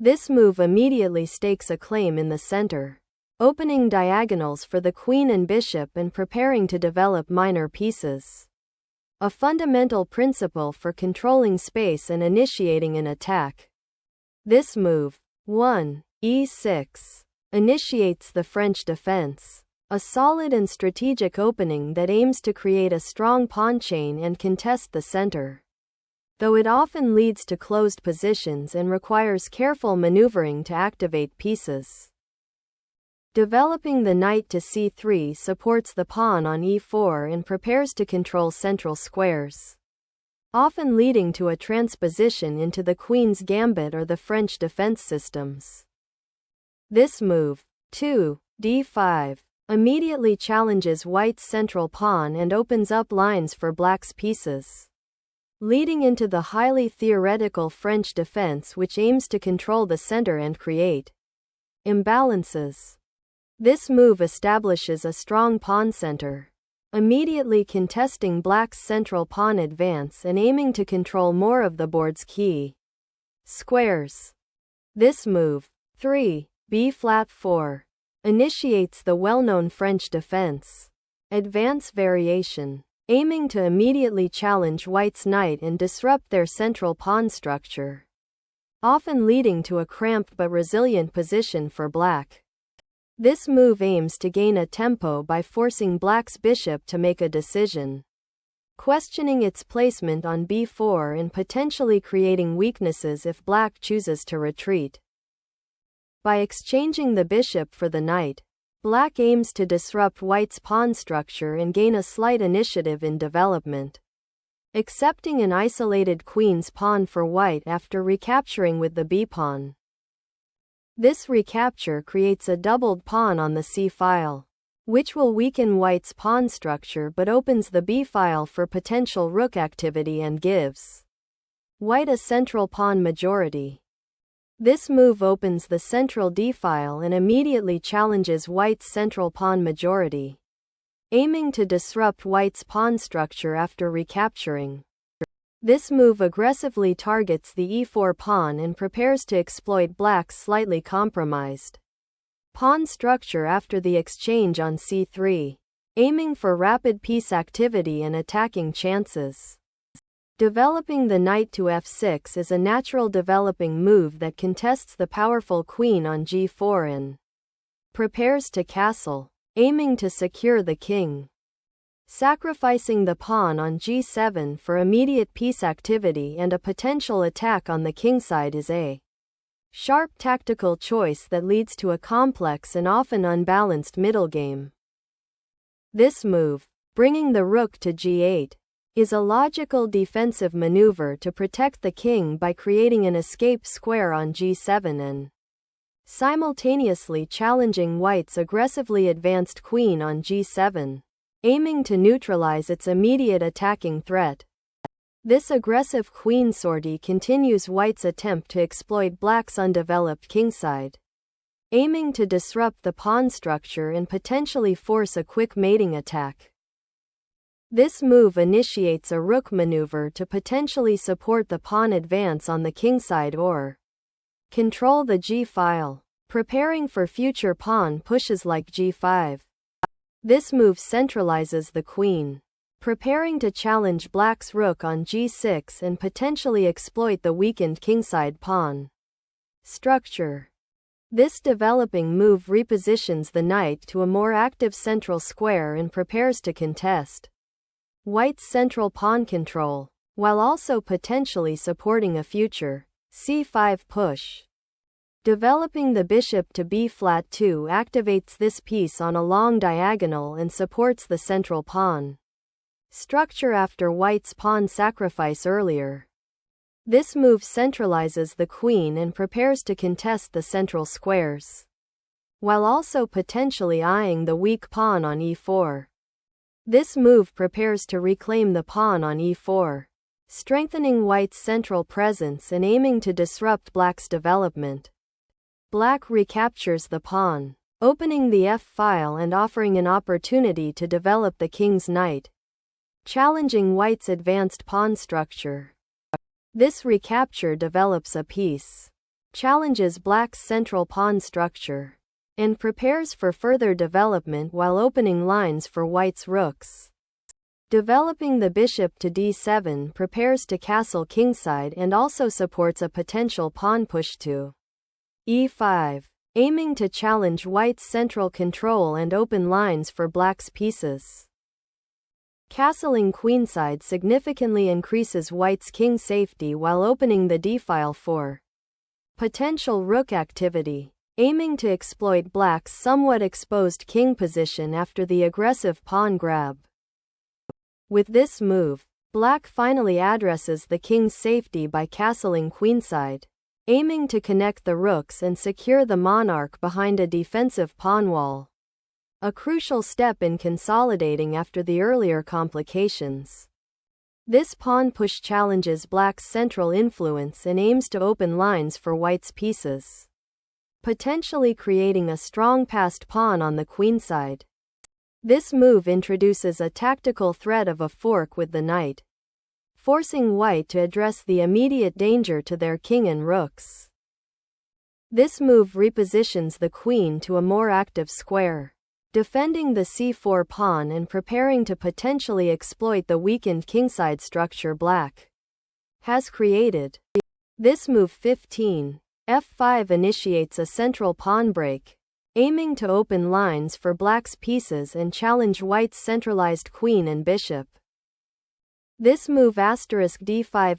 This move immediately stakes a claim in the center, opening diagonals for the queen and bishop and preparing to develop minor pieces. A fundamental principle for controlling space and initiating an attack. This move, 1, e6, initiates the French defense, a solid and strategic opening that aims to create a strong pawn chain and contest the center. Though it often leads to closed positions and requires careful maneuvering to activate pieces. Developing the knight to c3 supports the pawn on e4 and prepares to control central squares, often leading to a transposition into the queen's gambit or the French defense systems. This move, 2, d5, immediately challenges white's central pawn and opens up lines for black's pieces, leading into the highly theoretical French defense which aims to control the center and create imbalances. This move establishes a strong pawn center, immediately contesting black's central pawn advance and aiming to control more of the board's key squares. This move, 3, b-flat 4, initiates the well-known French defense advance variation, aiming to immediately challenge white's knight and disrupt their central pawn structure, often leading to a cramped but resilient position for black. This move aims to gain a tempo by forcing black's bishop to make a decision, questioning its placement on b4 and potentially creating weaknesses if black chooses to retreat. By exchanging the bishop for the knight, black aims to disrupt white's pawn structure and gain a slight initiative in development, accepting an isolated queen's pawn for white after recapturing with the b-pawn. This recapture creates a doubled pawn on the c-file, which will weaken white's pawn structure but opens the b-file for potential rook activity and gives white a central pawn majority. This move opens the central d-file and immediately challenges white's central pawn majority, aiming to disrupt white's pawn structure after recapturing. This move aggressively targets the e4 pawn and prepares to exploit black's slightly compromised pawn structure after the exchange on c3, aiming for rapid piece activity and attacking chances. Developing the knight to f6 is a natural developing move that contests the powerful queen on g4 and prepares to castle, aiming to secure the king. Sacrificing the pawn on g7 for immediate piece activity and a potential attack on the kingside is a sharp tactical choice that leads to a complex and often unbalanced middle game. This move, bringing the rook to g8, is a logical defensive maneuver to protect the king by creating an escape square on g7 and simultaneously challenging white's aggressively advanced queen on g7, aiming to neutralize its immediate attacking threat. This aggressive queen sortie continues white's attempt to exploit black's undeveloped kingside, aiming to disrupt the pawn structure and potentially force a quick mating attack. This move initiates a rook maneuver to potentially support the pawn advance on the kingside or control the g-file, preparing for future pawn pushes like g5. This move centralizes the queen, preparing to challenge black's rook on g6 and potentially exploit the weakened kingside pawn structure. This developing move repositions the knight to a more active central square and prepares to contest white's central pawn control, while also potentially supporting a future c5 push. Developing the bishop to b-flat 2 activates this piece on a long diagonal and supports the central pawn structure after white's pawn sacrifice earlier. This move centralizes the queen and prepares to contest the central squares, while also potentially eyeing the weak pawn on e4. This move prepares to reclaim the pawn on e4, strengthening white's central presence and aiming to disrupt black's development. Black recaptures the pawn, opening the f-file and offering an opportunity to develop the king's knight, challenging white's advanced pawn structure. This recapture develops a piece challenges black's central pawn structure, and prepares for further development while opening lines for white's rooks. Developing the bishop to d7 prepares to castle kingside and also supports a potential pawn push to e5, aiming to challenge white's central control and open lines for black's pieces. Castling queenside significantly increases white's king safety while opening the d-file for potential rook activity, aiming to exploit black's somewhat exposed king position after the aggressive pawn grab. With this move, black finally addresses the king's safety by castling queenside, aiming to connect the rooks and secure the monarch behind a defensive pawn wall. A crucial step in consolidating after the earlier complications. This pawn push challenges black's central influence and aims to open lines for white's pieces, potentially creating a strong passed pawn on the queenside. This move introduces a tactical threat of a fork with the knight, forcing white to address the immediate danger to their king and rooks. This move repositions the queen to a more active square, defending the c4 pawn and preparing to potentially exploit the weakened kingside structure black has created. This move 15, f5 initiates a central pawn break, aiming to open lines for black's pieces and challenge white's centralized queen and bishop. This move *d5**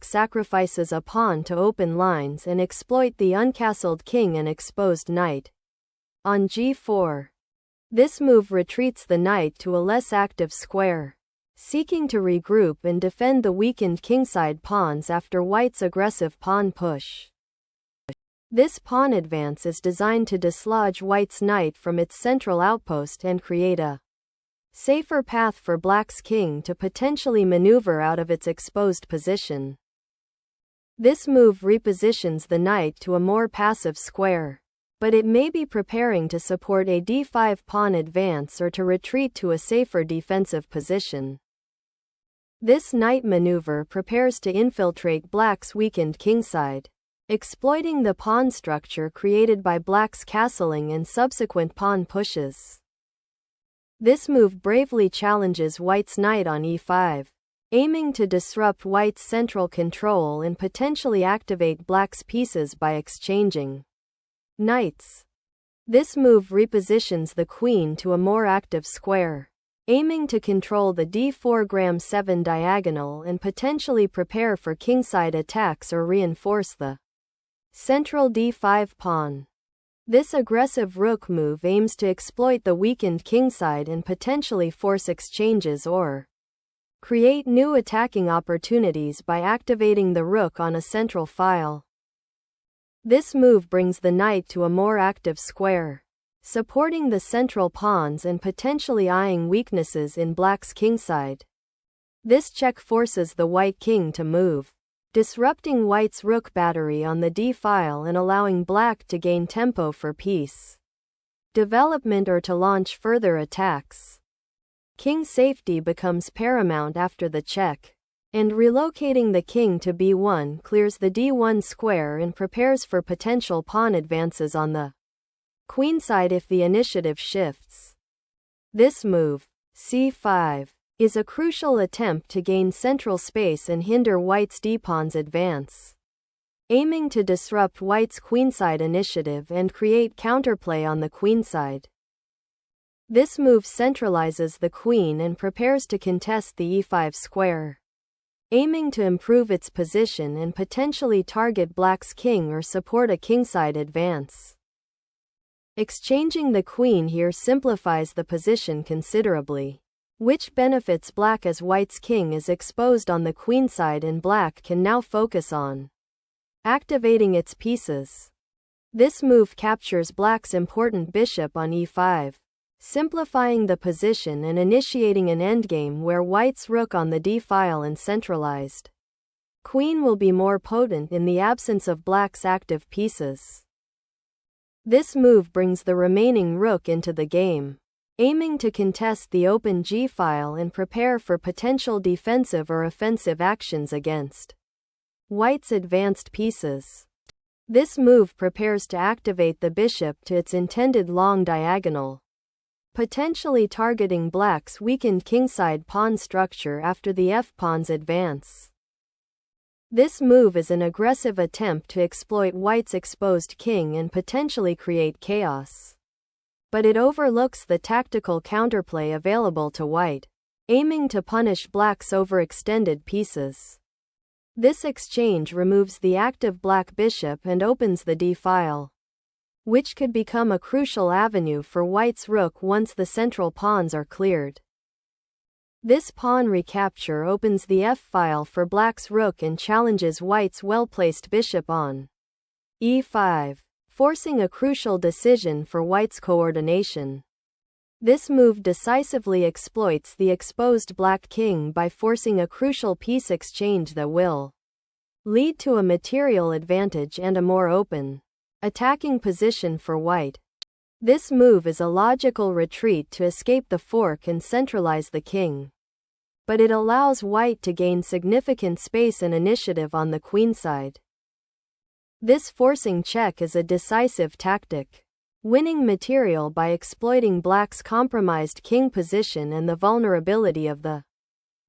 sacrifices a pawn to open lines and exploit the uncastled king and exposed knight. On g4, this move retreats the knight to a less active square, seeking to regroup and defend the weakened kingside pawns after white's aggressive pawn push. This pawn advance is designed to dislodge white's knight from its central outpost and create a safer path for black's king to potentially maneuver out of its exposed position. This move repositions the knight to a more passive square, but it may be preparing to support a d5 pawn advance or to retreat to a safer defensive position. This knight maneuver prepares to infiltrate black's weakened kingside, exploiting the pawn structure created by black's castling and subsequent pawn pushes. This move bravely challenges white's knight on e5, aiming to disrupt white's central control and potentially activate black's pieces by exchanging knights. This move repositions the queen to a more active square, aiming to control the d4*7 diagonal and potentially prepare for kingside attacks or reinforce the central d5 pawn. This aggressive rook move aims to exploit the weakened kingside and potentially force exchanges or create new attacking opportunities by activating the rook on a central file. This move brings the knight to a more active square, supporting the central pawns and potentially eyeing weaknesses in black's kingside. This check forces the white king to move, disrupting white's rook battery on the d-file and allowing black to gain tempo for piece development or to launch further attacks. King safety becomes paramount after the check, and relocating the king to b1 clears the d1 square and prepares for potential pawn advances on the queenside if the initiative shifts. This move, c5, is a crucial attempt to gain central space and hinder white's d-pawn's advance, aiming to disrupt white's queenside initiative and create counterplay on the queenside. This move centralizes the queen and prepares to contest the e5 square, aiming to improve its position and potentially target black's king or support a kingside advance. Exchanging the queen here simplifies the position considerably, which benefits black as white's king is exposed on the queenside and black can now focus on activating its pieces. This move captures black's important bishop on e5, simplifying the position and initiating an endgame where white's rook on the d-file and centralized queen will be more potent in the absence of black's active pieces. This move brings the remaining rook into the game, aiming to contest the open g-file and prepare for potential defensive or offensive actions against white's advanced pieces. This move prepares to activate the bishop to its intended long diagonal, potentially targeting black's weakened kingside pawn structure after the f-pawn's advance. This move is an aggressive attempt to exploit white's exposed king and potentially create chaos. But it overlooks the tactical counterplay available to white, aiming to punish black's overextended pieces. This exchange removes the active black bishop and opens the d-file, which could become a crucial avenue for white's rook once the central pawns are cleared. This pawn recapture opens the f-file for black's rook and challenges white's well-placed bishop on e5, forcing a crucial decision for white's coordination. This move decisively exploits the exposed black king by forcing a crucial piece exchange that will lead to a material advantage and a more open attacking position for white. This move is a logical retreat to escape the fork and centralize the king, but it allows white to gain significant space and initiative on the queenside. This forcing check is a decisive tactic, winning material by exploiting black's compromised king position and the vulnerability of the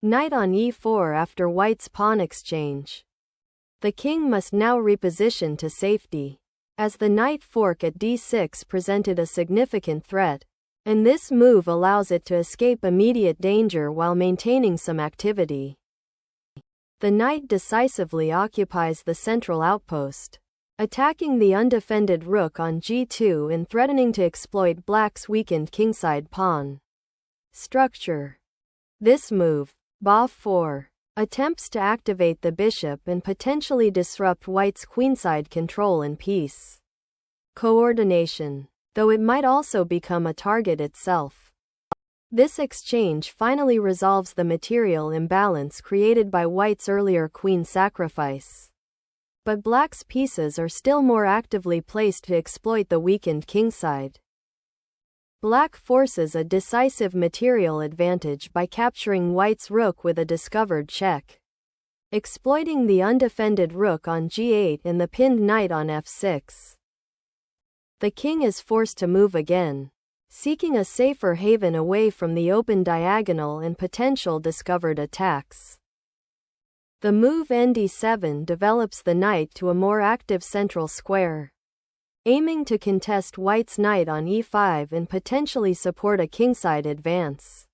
knight on e4 after white's pawn exchange. The king must now reposition to safety, as the knight fork at d6 presented a significant threat, and this move allows it to escape immediate danger while maintaining some activity. The knight decisively occupies the central outpost, attacking the undefended rook on g2 and threatening to exploit black's weakened kingside pawn structure. This move, ba4, attempts to activate the bishop and potentially disrupt white's queenside control and piece coordination, though it might also become a target itself. This exchange finally resolves the material imbalance created by white's earlier queen sacrifice. But black's pieces are still more actively placed to exploit the weakened kingside. Black forces a decisive material advantage by capturing white's rook with a discovered check, exploiting the undefended rook on g8 and the pinned knight on f6. The king is forced to move again, seeking a safer haven away from the open diagonal and potential discovered attacks. The move nd7 develops the knight to a more active central square, aiming to contest white's knight on e5 and potentially support a kingside advance.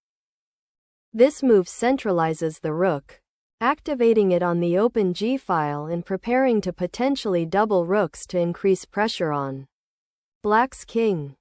This move centralizes the rook, activating it on the open g-file and preparing to potentially double rooks to increase pressure on black's king.